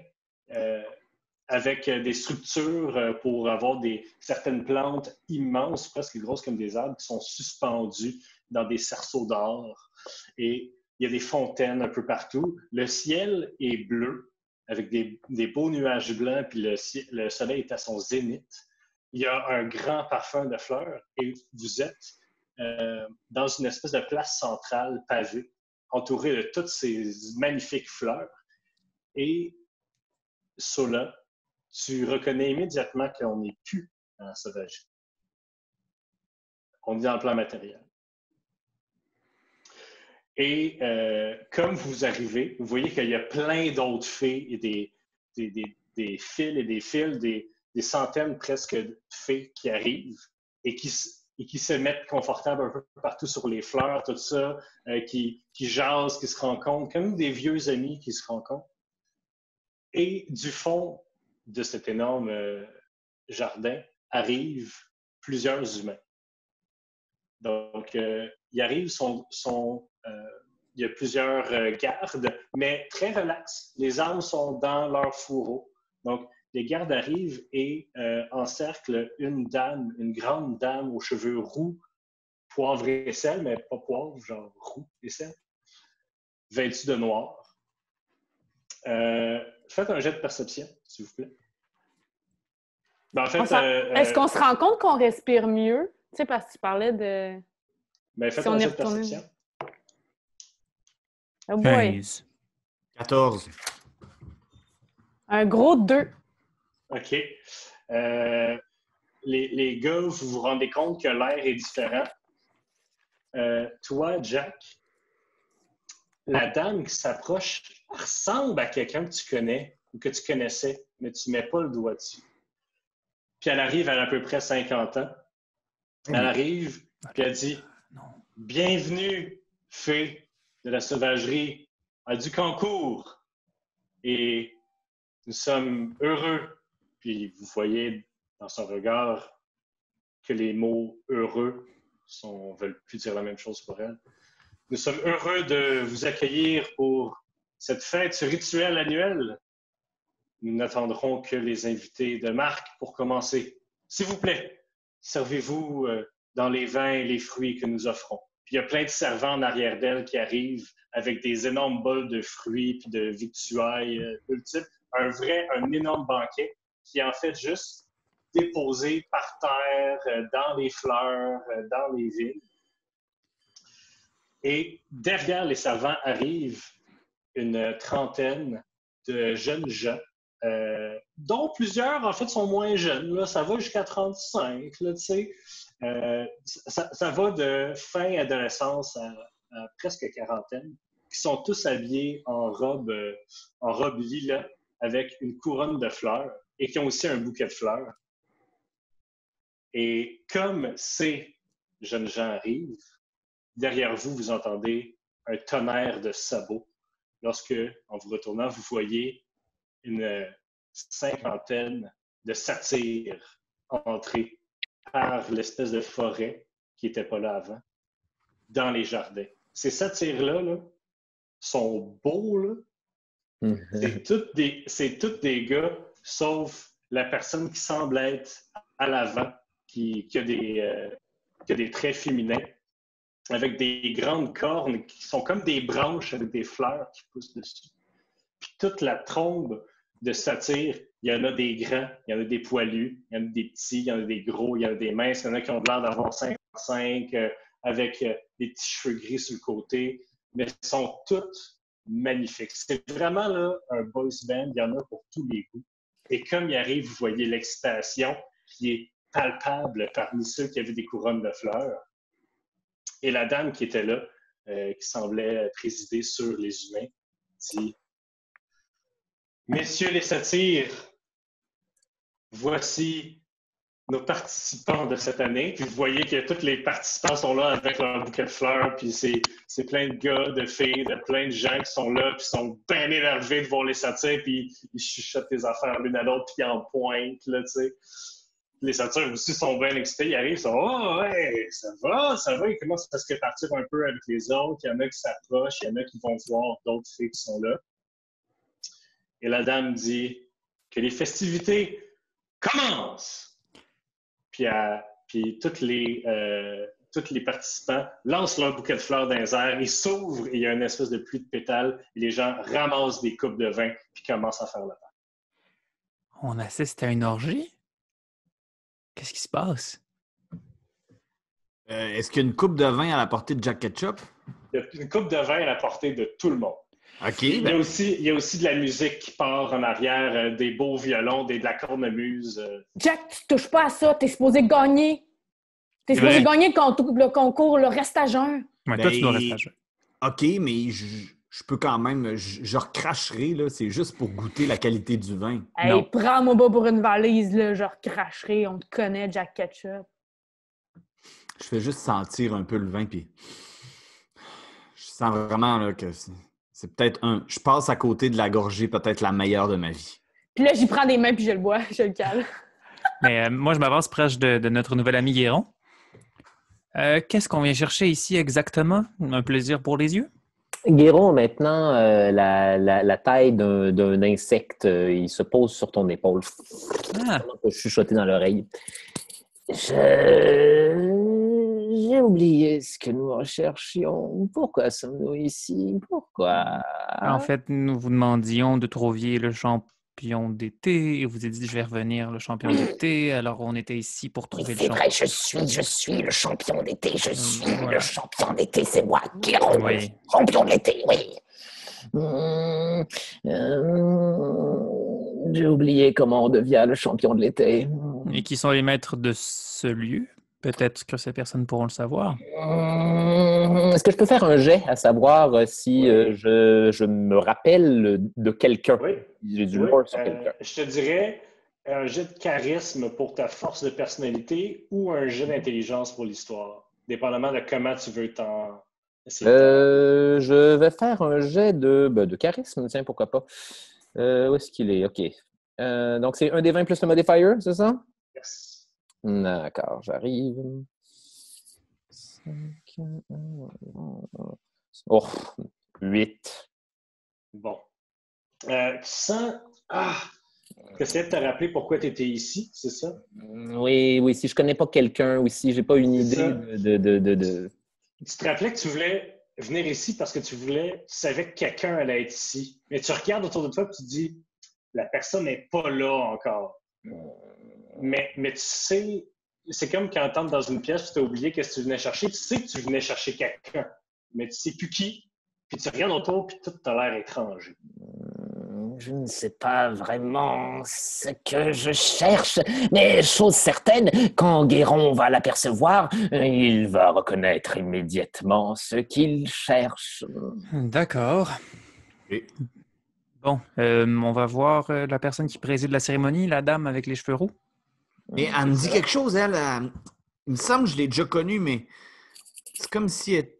avec des structures pour avoir certaines plantes immenses, presque grosses comme des arbres, qui sont suspendues dans des cerceaux d'or. Et il y a des fontaines un peu partout. Le ciel est bleu, avec des beaux nuages blancs, puis le soleil est à son zénith. Il y a un grand parfum de fleurs et vous êtes dans une espèce de place centrale pavée, entourée de toutes ces magnifiques fleurs. Et Sola, tu reconnais immédiatement qu'on n'est plus dans la sauvagerie. On est dans le plan matériel. Et comme vous arrivez, vous voyez qu'il y a plein d'autres fées et des fils et des fils, des centaines presque de fées qui arrivent et qui se mettent confortables un peu partout sur les fleurs, tout ça, qui jasent, qui se rencontrent, comme des vieux amis qui se rencontrent. Et du fond de cet énorme jardin arrivent plusieurs humains. Donc, ils arrivent, il y a plusieurs gardes, mais très relax. Les armes sont dans leur fourreau. Donc, les gardes arrivent et encerclent une grande dame aux cheveux roux, poivre et sel, mais pas poivre, genre roux et sel, vêtue de noir. Faites un jet de perception, s'il vous plaît. Ben, en fait, Est-ce qu'on se rend compte qu'on respire mieux? Tu sais, parce que tu parlais de... Ben, faites Si un on est jet de retourné- perception. Oh boy! 15. 14. Un gros 2. OK. Les gars, vous vous rendez compte que l'air est différent. Toi, Jack, la dame qui s'approche ressemble à quelqu'un que tu connais ou que tu connaissais, mais tu ne mets pas le doigt dessus. Puis elle arrive à peu près 50 ans. Elle arrive, puis elle dit « Bienvenue, fée de la sauvagerie, à Ducancourt. Et nous sommes heureux. » Puis vous voyez dans son regard que les mots « heureux » ne veulent plus dire la même chose pour elle. Nous sommes heureux de vous accueillir pour cette fête, ce rituel annuel. Nous n'attendrons que les invités de marque pour commencer. S'il vous plaît, servez-vous dans les vins et les fruits que nous offrons. Puis il y a plein de servants en arrière d'elle qui arrivent avec des énormes bols de fruits puis de victuailles multiples. Un énorme banquet qui est en fait juste déposés par terre, dans les fleurs, dans les vignes. Et derrière les servants arrivent une trentaine de jeunes gens, dont plusieurs, en fait, sont moins jeunes. Là. Ça va jusqu'à 35, là, tu sais. Ça va de fin adolescence à presque quarantaine, qui sont tous habillés en robe lilas avec une couronne de fleurs et qui ont aussi un bouquet de fleurs. Et comme ces jeunes gens arrivent, derrière vous, vous entendez un tonnerre de sabots. Lorsque, en vous retournant, vous voyez une cinquantaine de satyres entrer par l'espèce de forêt qui n'était pas là avant, dans les jardins. Ces satyres-là là, sont beaux, là. C'est tous des gars, sauf la personne qui semble être à l'avant, qui a des traits féminins, avec des grandes cornes qui sont comme des branches avec des fleurs qui poussent dessus. Puis toute la trombe de satyre, il y en a des grands, il y en a des poilus, il y en a des petits, il y en a des gros, il y en a des minces, il y en a qui ont l'air d'avoir 55, avec des petits cheveux gris sur le côté, mais ils sont toutes magnifiques. C'est vraiment là, un boys band, il y en a pour tous les goûts. Et comme il arrive, vous voyez l'excitation qui est palpable parmi ceux qui avaient des couronnes de fleurs. Et la dame qui était là, qui semblait présider sur les humains, dit « Messieurs les satyres, voici nos participants de cette année. » Puis vous voyez que tous les participants sont là avec leur bouquet de fleurs, puis c'est plein de gars, de filles, de plein de gens qui sont là, puis sont bien énervés de voir les satyres, puis ils chuchotent des affaires l'une à l'autre, puis ils en pointent, là, tu sais. Les satyres aussi sont bien excités, ils arrivent, ils sont « Oh, ouais, ça va, ils commencent à se répartir un peu avec les autres, il y en a qui s'approchent, il y en a qui vont voir d'autres filles qui sont là. » Et la dame dit que les festivités commencent. Puis tous les participants lancent leur bouquet de fleurs dans les airs, ils s'ouvrent et il y a une espèce de pluie de pétales et les gens ramassent des coupes de vin puis commencent à faire le pas. On assiste à une orgie? Qu'est-ce qui se passe? Est-ce qu'il y a une coupe de vin à la portée de Jack Ketchup? Il y a une coupe de vin à la portée de tout le monde. OK. Il y a aussi de la musique qui part en arrière, des beaux violons, de la cornemuse. Jack, tu touches pas à ça. T'es supposé gagner. T'es supposé gagner le concours, le reste à jeun. Ouais, toi, tu dois rester à jeun. OK, mais je peux quand même... Je recracherai, là. C'est juste pour goûter la qualité du vin. Hey, Non. prends-moi pas pour une valise, là. Je recracherai. On te connaît, Jack Ketchup. Je fais juste sentir un peu le vin, puis je sens vraiment là, que c'est peut-être je passe à côté de la gorgée peut-être la meilleure de ma vie. Puis là, j'y prends des mains puis je le bois. Je le cale. Mais moi, je m'avance proche de notre nouvel ami Guéron. Qu'est-ce qu'on vient chercher ici exactement? Un plaisir pour les yeux? Guéron a maintenant la taille d'un insecte. Il se pose sur ton épaule. Ah, Comment te chuchoter dans l'oreille. J'ai oublié ce que nous recherchions. Pourquoi sommes-nous ici? Pourquoi? en fait, nous vous demandions de trouver le champion d'été et vous avez dit je vais revenir le champion d'été. Alors, on était ici pour trouver le C'est vrai, champion. je suis le champion d'été. Je suis voilà. le champion d'été. C'est moi, Guéron, Oui. champion de l'été, oui. J'ai oublié comment on devient le champion de l'été. Et qui sont les maîtres de ce lieu? Peut-être que ces personnes pourront le savoir. Est-ce que je peux faire un jet à savoir si je me rappelle de quelqu'un? Oui. J'ai du Oui, lore sur quelqu'un. je te dirais un jet de charisme pour ta force de personnalité ou un jet d'intelligence pour l'histoire, dépendamment de comment tu veux t'en essayer. Je vais faire un jet de charisme, tiens, pourquoi pas. Où est-ce qu'il est? OK. Donc, c'est un des 20 plus le modifier, c'est ça? Yes. D'accord, j'arrive. Oh, 8. Bon. Tu sens que c'est de te rappeler pourquoi tu étais ici, c'est ça? Oui, si je connais pas quelqu'un ou si j'ai pas une C'est idée de... Tu te rappelais que tu voulais venir ici parce que tu savais que quelqu'un allait être ici. Mais tu regardes autour de toi et tu te dis, la personne n'est pas là encore. Mais tu sais, c'est comme quand tu entres dans une pièce, tu as oublié qu'est-ce que tu venais chercher. Tu sais que tu venais chercher quelqu'un, mais tu sais plus qui. Puis tu regardes autour, puis tout a l'air étranger. Je ne sais pas vraiment ce que je cherche, mais chose certaine, quand Guéron va l'apercevoir, il va reconnaître immédiatement ce qu'il cherche. D'accord. Et- Bon, on va voir la personne qui préside la cérémonie, la dame avec les cheveux roux. Mais elle me dit quelque chose, elle. Il me semble que je l'ai déjà connue, mais c'est comme si elle...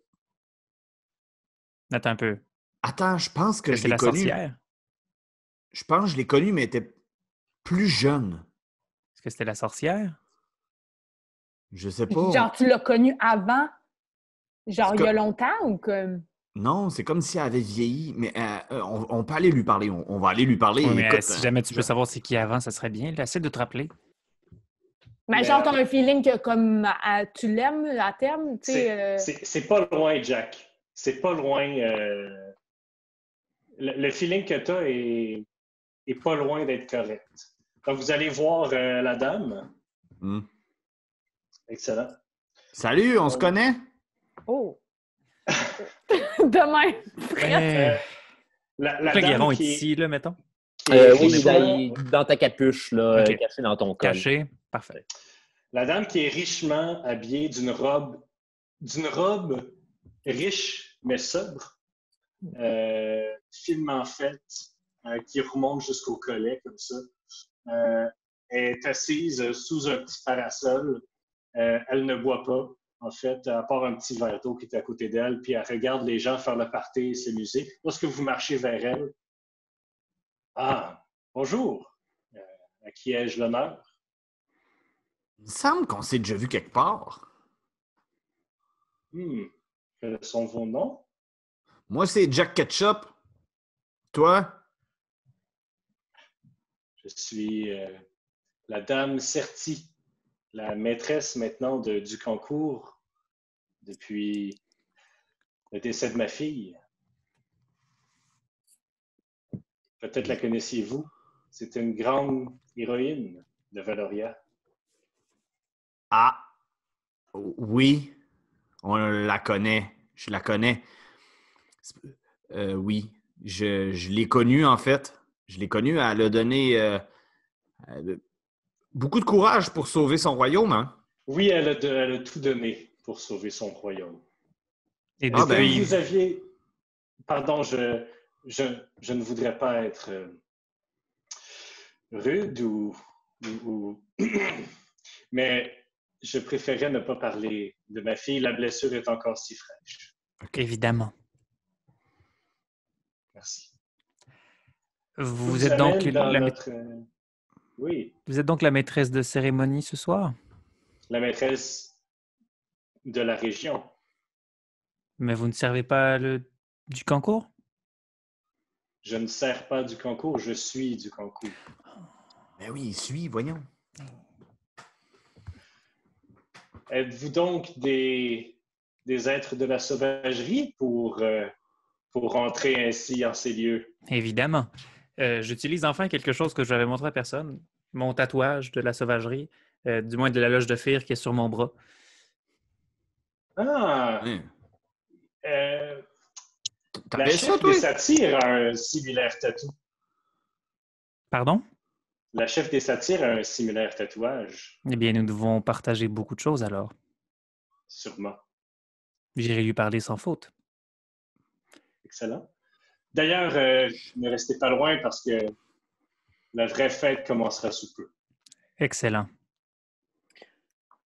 Attends un peu. Attends, je pense que je C'est l'ai la connue. sorcière? Je pense que je l'ai connue, mais elle était plus jeune. Est-ce que c'était la sorcière? Je sais pas. Genre, tu l'as connu avant? Genre, C'est il y a comme- longtemps ou comme... Non, c'est comme si elle avait vieilli, mais on peut aller lui parler. On va aller lui parler. Oui, mais Écoute, si jamais tu peux savoir c'est qui avant, ça serait bien. Essaie de te rappeler. Mais Mais genre, t'as un feeling que comme tu l'aimes à terme, tu sais... C'est pas loin, Jack. C'est pas loin. Le feeling que tu as est pas loin d'être correct. Donc, vous allez voir la dame. Hmm. Excellent. Salut, on se connaît? Oh! Demain! Euh, la Le Guéron dame est ici, là, mettons. qui est Oui, richement- dans ta capuche, là, Ok. caché dans ton col. Caché. Parfait. la dame qui est richement habillée d'une robe riche mais sobre, finement faite, qui remonte jusqu'au collet comme ça. Est assise sous un petit parasol. Elle ne boit pas, en fait, à part un petit verre d'eau qui est à côté d'elle, puis elle regarde les gens faire le party et s'amuser. Lorsque vous marchez vers elle, ah, bonjour, à qui ai-je l'honneur? Il me semble qu'on s'est déjà vu quelque part. Quels sont vos noms? Moi, c'est Jack Ketchup. Toi? Je suis la dame Certi, la maîtresse maintenant du concours depuis le décès de ma fille. Peut-être la connaissiez-vous. C'est une grande héroïne de Valoria. Ah, oui, on la connaît. Je la connais. Oui, je l'ai connue, en fait. Je l'ai connue. Elle a donné beaucoup de courage pour sauver son royaume, hein? Oui, elle a tout donné pour sauver son royaume. Et Ah, Est-ce que depuis, vous aviez... Pardon, je ne voudrais pas être rude ou... Mais je préférais ne pas parler de ma fille. La blessure est encore si fraîche. évidemment. Merci. Vous êtes donc amène dans la, notre... Oui, vous êtes donc la maîtresse de cérémonie ce soir? la maîtresse de la région. Mais vous ne servez pas du concours? Je ne sers pas du concours, je suis du concours. Ben oui, il suit, voyons. Êtes-vous donc des êtres de la sauvagerie pour entrer ainsi en ces lieux? Évidemment. J'utilise enfin quelque chose que je n'avais montré à personne. Mon tatouage de la sauvagerie, du moins de la loge de Fir qui est sur mon bras. Ah! Hein. La T'avais ça, chef toi? des satires a un similaire tatou. Pardon? La chef des satires a un similaire tatouage, Eh bien, nous devons partager beaucoup de choses alors. sûrement. J'irai lui parler sans faute. Excellent. D'ailleurs, ne restez pas loin parce que la vraie fête commencera sous peu. Excellent.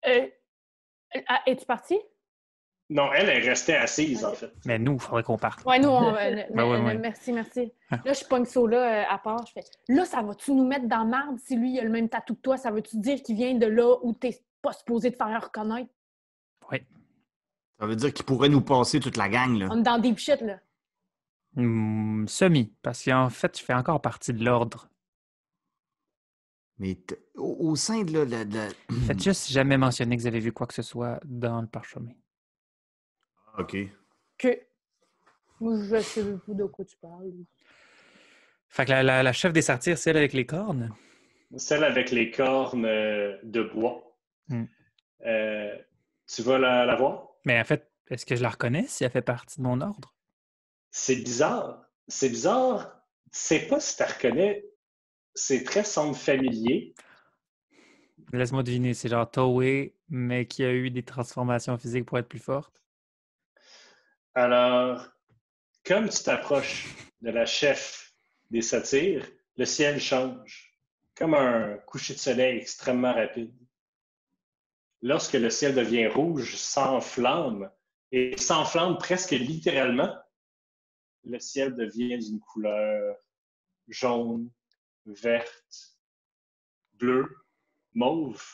Es-tu parti? Non, elle est restée assise, en fait. Mais nous, il faudrait qu'on parte. Ouais, nous, ouais. merci, merci. Ah. Là, je pogne ça là à part. Je fais, là, ça va-tu nous mettre dans la merde si lui, il a le même tatou que toi? Ça veut-tu dire qu'il vient de là où t'es pas supposé te faire reconnaître? Oui. Ça veut dire qu'il pourrait nous passer toute la gang, là. On est dans deep shit, là. Semi, parce qu'en fait, je fais encore partie de l'ordre. Mais au sein de la... Faites juste jamais mentionner que vous avez vu quoi que ce soit dans le parchemin. OK. Que. Moi, je sais pas de quoi tu parles. Fait que la chef des satires, c'est elle avec les cornes. Celle avec les cornes de bois. Hmm. Tu vas la voir? Mais en fait, est-ce que je la reconnais si elle fait partie de mon ordre? C'est bizarre. C'est bizarre. Tu sais pas si tu la reconnais. C'est très semble familier. Laisse-moi deviner, c'est genre Toei, mais qui a eu des transformations physiques pour être plus forte. Alors, comme tu t'approches de la chef des satyres, le ciel change, comme un coucher de soleil extrêmement rapide. Lorsque le ciel devient rouge, s'enflamme, et s'enflamme presque littéralement, le ciel devient d'une couleur jaune, verte, bleue, mauve.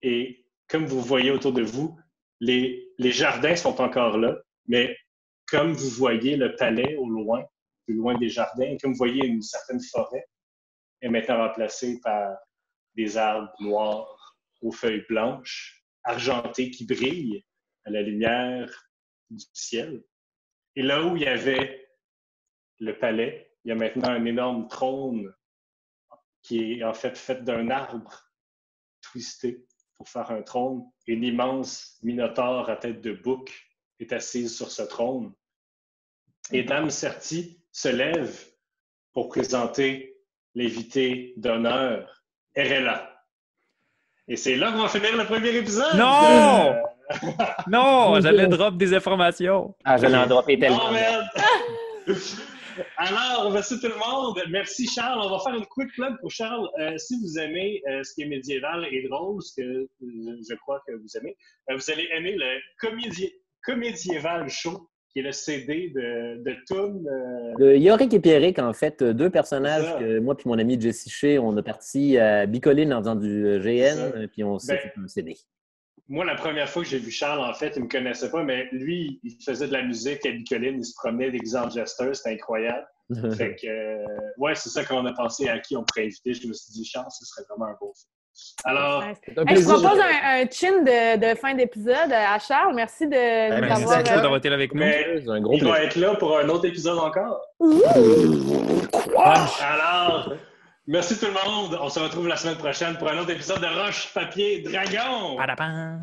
Et comme vous voyez autour de vous, les jardins sont encore là, mais comme vous voyez le palais au loin, plus loin des jardins, et comme vous voyez une certaine forêt, est maintenant remplacée par des arbres noirs aux feuilles blanches, argentées, qui brillent à la lumière du ciel. Et là où il y avait le palais, il y a maintenant un énorme trône qui est en fait d'un arbre twisté pour faire un trône. Et une immense minotaure à tête de bouc est assise sur ce trône. Et Dame Certi se lève pour présenter l'invité d'honneur, Erella. Et c'est là qu'on va finir le premier épisode! Non! Non! J'allais drop des informations! Ah, j'allais en dropper Non, tellement. merde! Alors, merci tout le monde. Merci Charles. On va faire une quick plug pour Charles. Si vous aimez ce qui est médiéval et drôle, ce que je crois que vous aimez, vous allez aimer le Comédiéval Show, qui est le CD de Toon. De Yorick et Pierrick, en fait, deux personnages que moi et mon ami Jesse Shea, on a parti à Bicoline en faisant du GN, puis on s'est fait un CD. Moi, la première fois que j'ai vu Charles, en fait, il ne me connaissait pas, mais lui, il faisait de la musique à Bicoline, il se promenait d'exemple Jester, c'était incroyable. Fait que, ouais, c'est ça qu'on a pensé à qui on pourrait inviter. Je me suis dit, Charles, ce serait vraiment un beau film. Alors, je propose un chin de fin d'épisode à Charles. Merci Merci d'avoir été là avec nous. Un gros il va être là pour un autre épisode encore. Alors, merci tout le monde. On se retrouve la semaine prochaine pour un autre épisode de Roche, Papier, Dragon. Padapam.